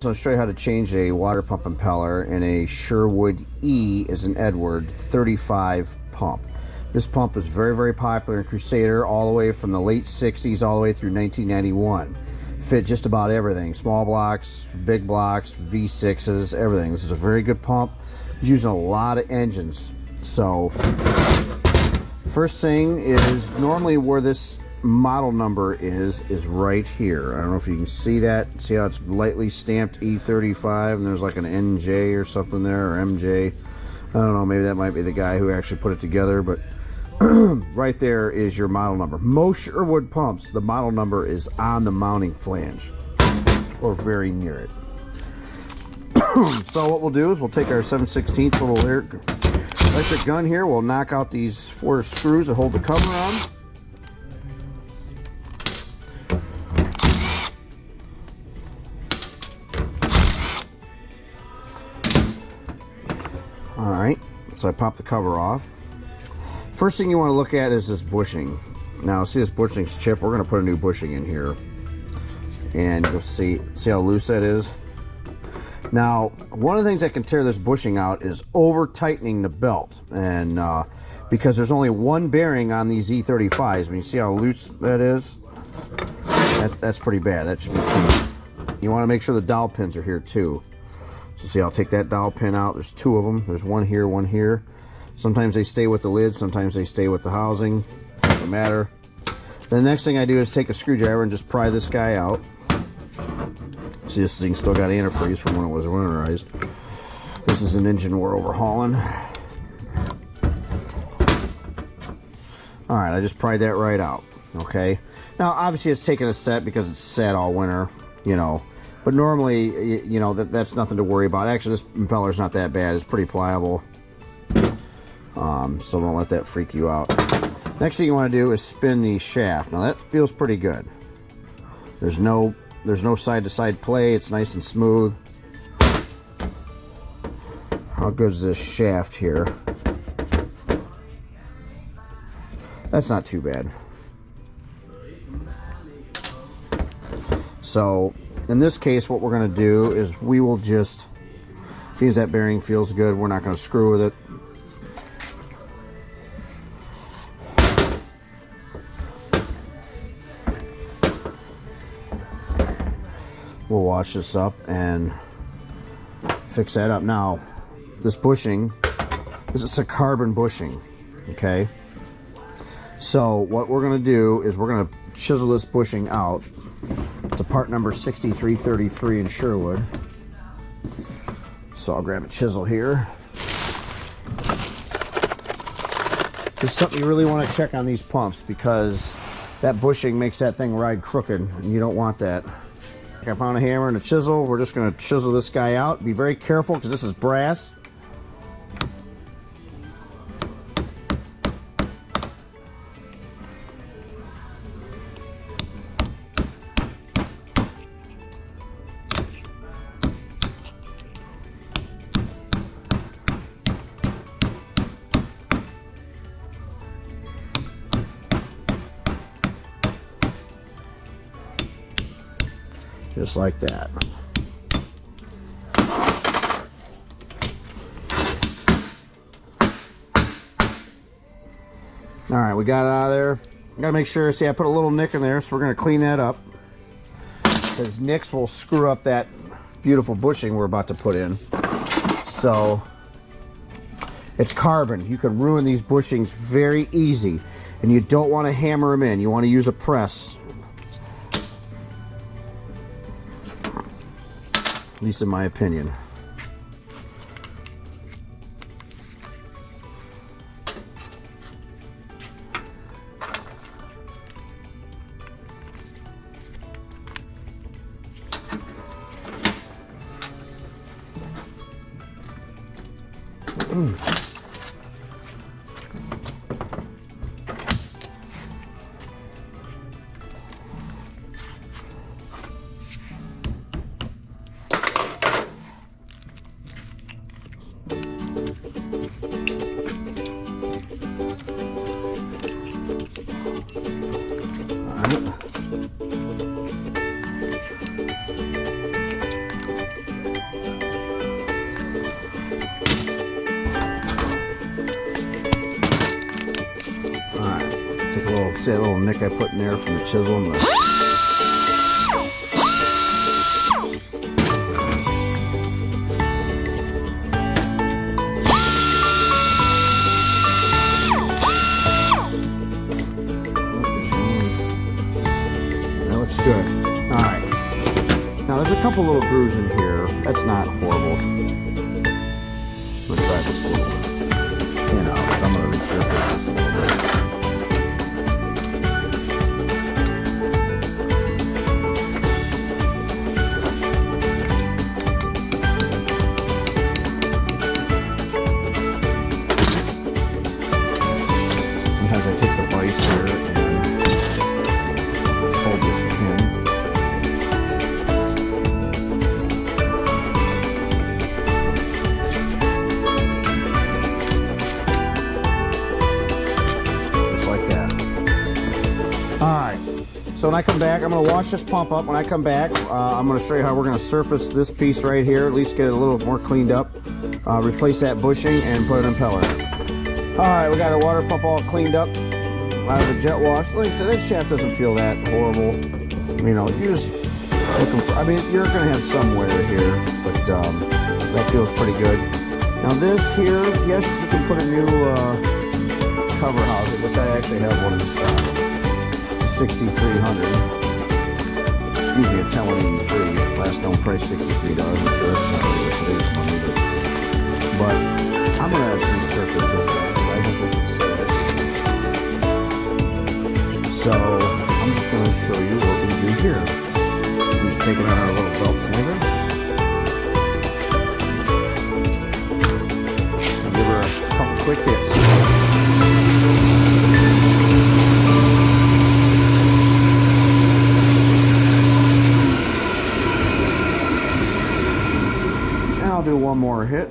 So I'll show you how to change a water pump impeller in a Sherwood E as an Edward 35 pump. This pump was very, very popular in Crusader all the way from the late 60s all the way through 1991. Fit just about everything, small blocks, big blocks, V6s, everything. This is a very good pump, using a lot of engines. So first thing is, normally where this model number is right here. I don't know if you can see that. See how it's lightly stamped E35 and there's like an NJ or something there, or MJ. I don't know, maybe that might be the guy who actually put it together, but right there is your model number. Most Sherwood pumps, the model number is on the mounting flange or very near it. So what we'll do is we'll take our 7/16 little electric gun here. We'll knock out these 4 screws that hold the cover on. Alright, so I pop the cover off. First thing you want to look at is this bushing. Now, see this bushing's chip? We're going to put a new bushing in here. And you'll see how loose that is? Now, one of the things that can tear this bushing out is over-tightening the belt. And because there's only one bearing on these E35s. I mean, you see how loose that is? That's pretty bad. That should be changed. You want to make sure the dowel pins are here too. So see, I'll take that dowel pin out. There's 2 of them. There's one here, one here. Sometimes they stay with the lid, sometimes they stay with the housing. Doesn't matter. The next thing I do is take a screwdriver and just pry this guy out. See, this thing still got antifreeze from when it was winterized. This is an engine we're overhauling. Alright, I just pried that right out. Okay. Now, obviously it's taking a set because it's sat all winter, you know. But normally, you know, that's nothing to worry about. Actually, this impeller's not that bad. It's pretty pliable. So don't let that freak you out. Next thing you want to do is spin the shaft. Now that feels pretty good. There's no side-to-side play. It's nice and smooth. How good is this shaft here? That's not too bad. So in this case, what we're going to do is we will just, since that bearing feels good, we're not going to screw with it. We'll wash this up and fix that up. Now, this bushing, this is a carbon bushing, okay? So what we're going to do is we're going to chisel this bushing out. It's a part number 6333 in Sherwood. So I'll grab a chisel here. This is something you really want to check on these pumps because that bushing makes that thing ride crooked and you don't want that. I found a hammer and a chisel. We're just going to chisel this guy out. Be very careful because this is brass. Just like that. All right, we got it out of there. Gotta make sure, see I put a little nick in there, so we're gonna clean that up. Because nicks will screw up that beautiful bushing we're about to put in. So, it's carbon. You can ruin these bushings very easy. And you don't want to hammer them in. You want to use a press. At least in my opinion. See that little nick I put in there from the chisel? I'm gonna... That looks good. Alright. Now there's a couple little grooves in here. That's not horrible. Let's try this little, you know, I'm going to resurface this a little bit. Sometimes I take the vise here and hold this pin. So when I come back, I'm going to wash this pump up. When I come back, I'm going to show you how we're going to surface this piece right here, at least get it a little more cleaned up, replace that bushing, and put an impeller in. Alright, we got our water pump all cleaned up out of the jet wash. Like I said, that shaft doesn't feel that horrible. You know, you're just looking for, I mean, you're going to have some wear here, but that feels pretty good. Now this here, yes, you can put a new cover housing, which I actually have one in stock. 6300. Excuse me, a 1083. Last known price $63. I'm sure it's not really today's money, but I'm gonna resurface this thing. I think we can see it. So I'm just gonna show you what we do here. We're just taking out our little belt sander. Give her a couple quick hits. I'll do one more hit.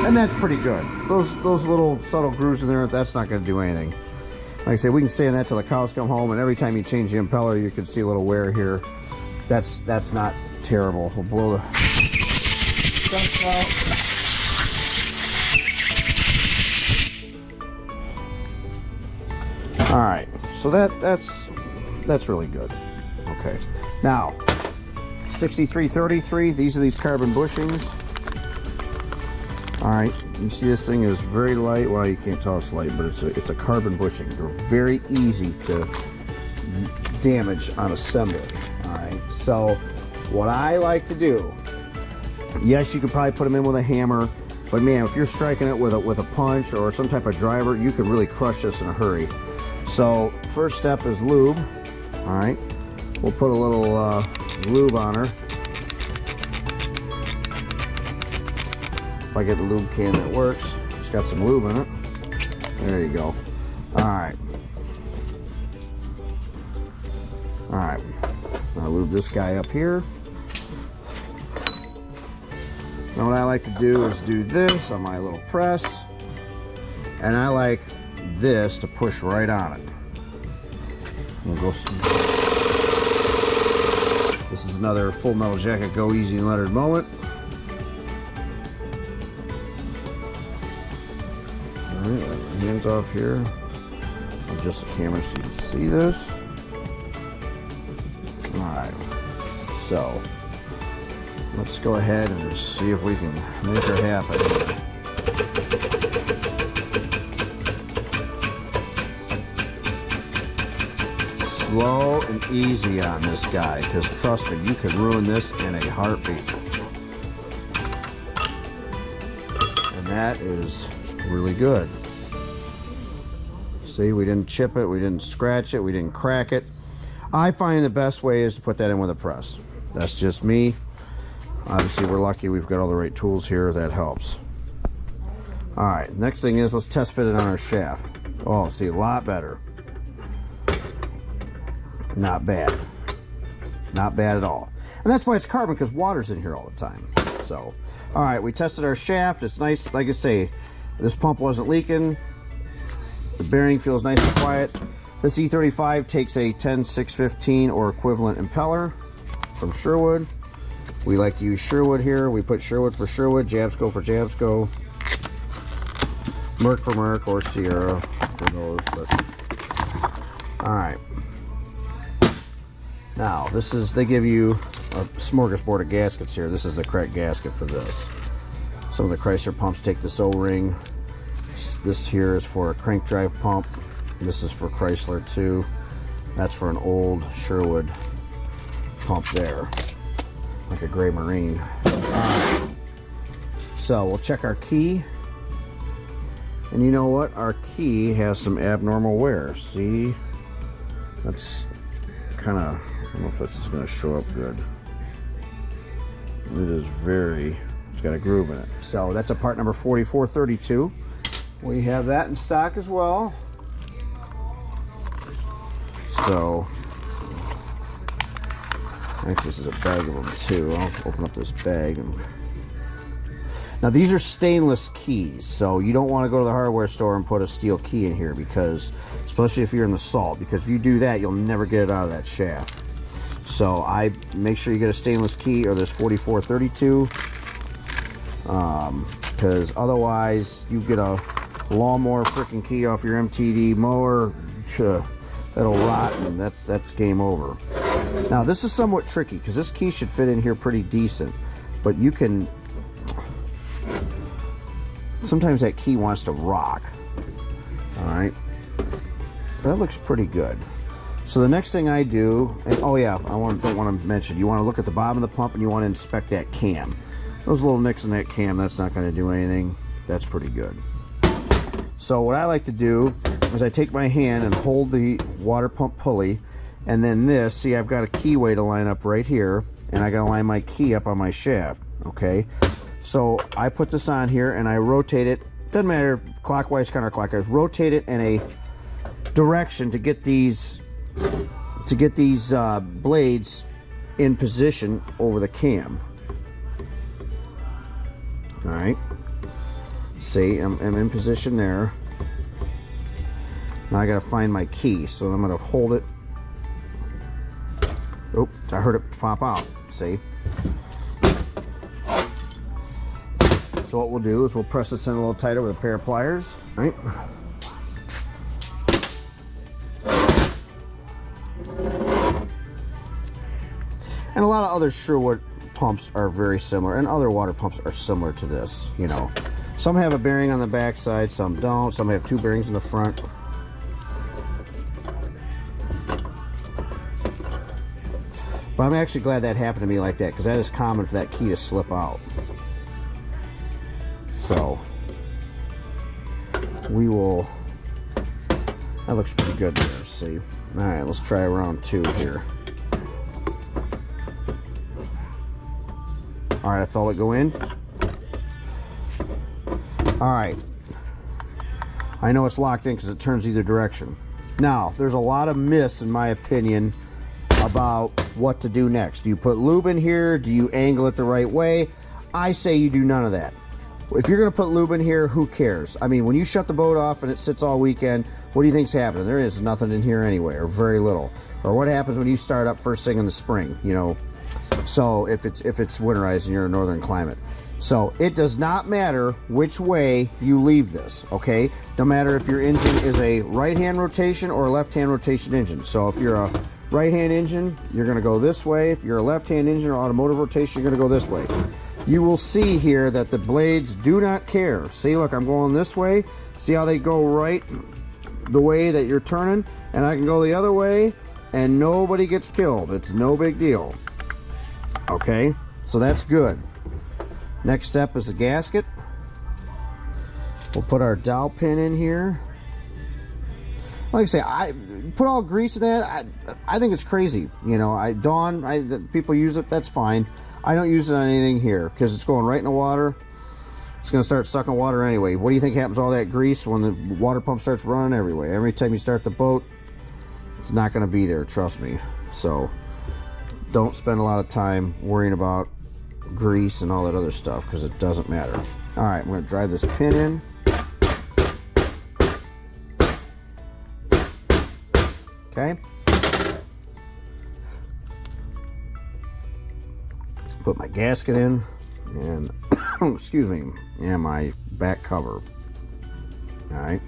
And that's pretty good. Those little subtle grooves in there, that's not going to do anything. Like I say, we can stay on that till the cows come home, and every time you change the impeller, you can see a little wear here. That's not terrible. We'll blow the dust out. All right, so that's really good. Okay, now 6333. These are these carbon bushings. All right, you see this thing is very light. Well, you can't tell it's light, but it's a carbon bushing. They're very easy to damage on assembly. All right, so what I like to do, yes, you could probably put them in with a hammer, but man, if you're striking it with a punch or some type of driver, you could really crush this in a hurry. So first step is lube. All right, we'll put a little lube on her. If I get the lube can that works, it's got some lube in it. There you go. All right. All right, I'll lube this guy up here. Now what I like to do is do this on my little press, and I like this to push right on it. We'll go. This is another Full Metal Jacket Go Easy and Lettered moment. All right, hands off here. Adjust the camera so you can see this. All right, so let's go ahead and see if we can make her happen. Slow and easy on this guy, because trust me, you could ruin this in a heartbeat. And that is really good. See, we didn't chip it, we didn't scratch it, we didn't crack it. I find the best way is to put that in with a press. That's just me. Obviously, we're lucky we've got all the right tools here. That helps. All right, next thing is let's test fit it on our shaft. Oh, see, a lot better. Not bad. Not bad at all. And that's why it's carbon, because water's in here all the time. So, all right, we tested our shaft. It's nice. Like I say, this pump wasn't leaking. The bearing feels nice and quiet. This E35 takes a 10615 or equivalent impeller from Sherwood. We like to use Sherwood here. We put Sherwood for Sherwood, Jabsco for Jabsco, Merc for Merc, or Sierra for those. But all right. Now this is, they give you a smorgasbord of gaskets here. This is the correct gasket for this. Some of the Chrysler pumps take this O-ring. This here is for a crank drive pump. This is for Chrysler too. That's for an old Sherwood pump there, like a gray marine. So we'll check our key. And you know what? Our key has some abnormal wear. See? That's kind of, I don't know if this is going to show up good. It is very, it's got a groove in it. So that's a part number 4432. We have that in stock as well. So, actually this is a bag of them too. I'll open up this bag. Now these are stainless keys, so you don't want to go to the hardware store and put a steel key in here, because, especially if you're in the salt, because if you do that, you'll never get it out of that shaft. So I make sure you get a stainless key, or this 4432, because otherwise you get a lawnmower freaking key off your MTD mower. That'll rot, and that's game over. Now this is somewhat tricky because this key should fit in here pretty decent, but you can, sometimes that key wants to rock. All right, that looks pretty good. So the next thing I do, and oh yeah, don't want to mention, you want to look at the bottom of the pump and you want to inspect that cam. Those little nicks in that cam, that's not going to do anything. That's pretty good. So what I like to do is I take my hand and hold the water pump pulley, and then this, see, I've got a keyway to line up right here, and I gotta line my key up on my shaft. Okay, so I put this on here and I rotate it, doesn't matter, clockwise, counterclockwise, rotate it in a direction to get these blades in position over the cam. All right, see, I'm in position there. Now I gotta find my key, so I'm gonna hold it. Oh, I heard it pop out, see? So what we'll do is we'll press this in a little tighter with a pair of pliers, right? And a lot of other Sherwood pumps are very similar, and other water pumps are similar to this, you know. Some have a bearing on the back side, some don't. Some have two bearings in the front. But I'm actually glad that happened to me like that, because that is common for that key to slip out. So we will, that looks pretty good there, see. All right, let's try round two here. All right, I felt it go in. All right, I know it's locked in because it turns either direction. Now, there's a lot of myths, in my opinion, about what to do next. Do you put lube in here? Do you angle it the right way? I say you do none of that. If you're going to put lube in here, who cares? I mean, when you shut the boat off and it sits all weekend, what do you think's happening? There is nothing in here anyway, or very little. Or what happens when you start up first thing in the spring, you know? So if it's winterized and you're in a northern climate. So it does not matter which way you leave this, okay? No matter if your engine is a right-hand rotation or a left-hand rotation engine. So if you're a right-hand engine, you're going to go this way. If you're a left-hand engine or automotive rotation, you're going to go this way. You will see here that the blades do not care. See, look, I'm going this way. See how they go right the way that you're turning? And I can go the other way and nobody gets killed. It's no big deal. Okay, so that's good. Next step is the gasket. We'll put our dowel pin in here. Like I say, I put all grease in that. I think it's crazy. You know, people use it, that's fine. I don't use it on anything here because it's going right in the water. It's going to start sucking water anyway. What do you think happens to all that grease when the water pump starts running everywhere? Every time you start the boat, it's not going to be there, trust me. So don't spend a lot of time worrying about grease and all that other stuff, because it doesn't matter. All right, I'm going to drive this pin in. Okay. Put my gasket in and excuse me, and my back cover. All right.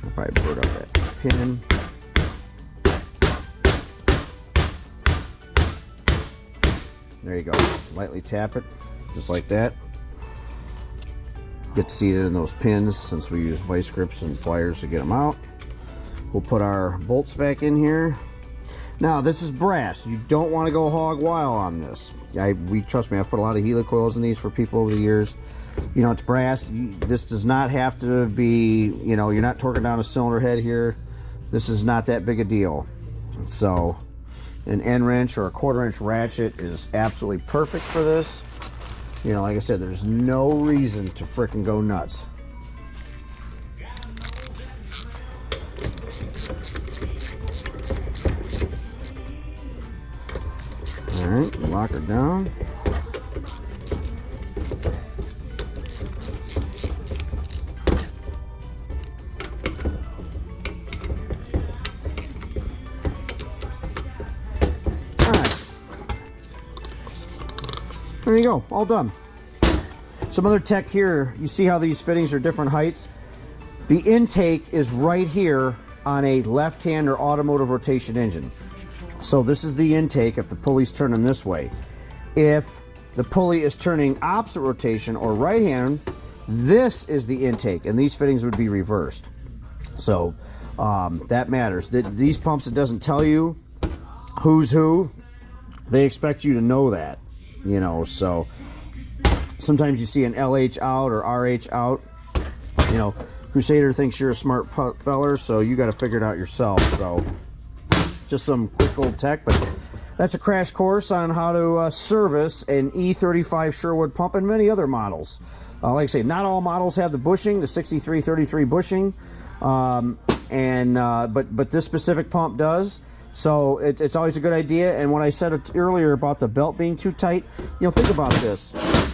I'll probably put up that pin. There you go. Lightly tap it, just like that. Get seated in those pins since we use vice grips and pliers to get them out. We'll put our bolts back in here. Now this is brass. You don't want to go hog wild on this. Trust me, I've put a lot of helicoils in these for people over the years. You know, it's brass. This does not have to be, you know, you're not torquing down a cylinder head here. This is not that big a deal. So an end wrench or a 1/4 inch ratchet is absolutely perfect for this. You know, like I said, there's no reason to frickin' go nuts. All right, lock her down. There you go, all done. Some other tech here, you see how these fittings are different heights? The intake is right here on a left-hand or automotive rotation engine. So this is the intake if the pulley's turning this way. If the pulley is turning opposite rotation or right hand, this is the intake, and these fittings would be reversed. So that matters. These pumps, it doesn't tell you who's who. They expect you to know that. You know, so sometimes you see an LH out or RH out. You know, Crusader thinks you're a smart feller, so you got to figure it out yourself. So just some quick old tech, but that's a crash course on how to service an E35 Sherwood pump and many other models. Like I say, not all models have the bushing, the 6333 bushing, but this specific pump does. So it's always a good idea. And when I said it earlier about the belt being too tight, you know, think about this.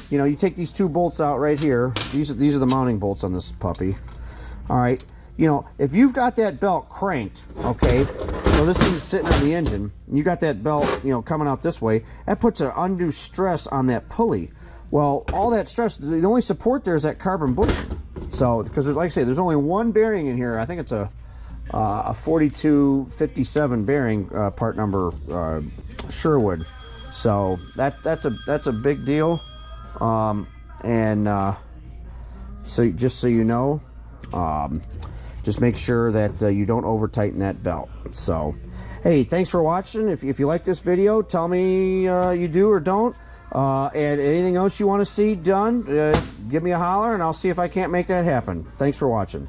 You know, you take these two bolts out right here. These are the mounting bolts on this puppy. All right. You know, if you've got that belt cranked, okay, so this thing's sitting on the engine, and you got that belt, you know, coming out this way, that puts an undue stress on that pulley. Well, all that stress, the only support there is that carbon bushing. So, because there's, like I say, there's only one bearing in here. I think it's a 4257 bearing, part number Sherwood. So that's a big deal. So just so you know, just make sure that you don't over tighten that belt. So hey, thanks for watching. If you like this video, tell me you do or don't. And anything else you want to see done, give me a holler and I'll see if I can't make that happen. Thanks for watching.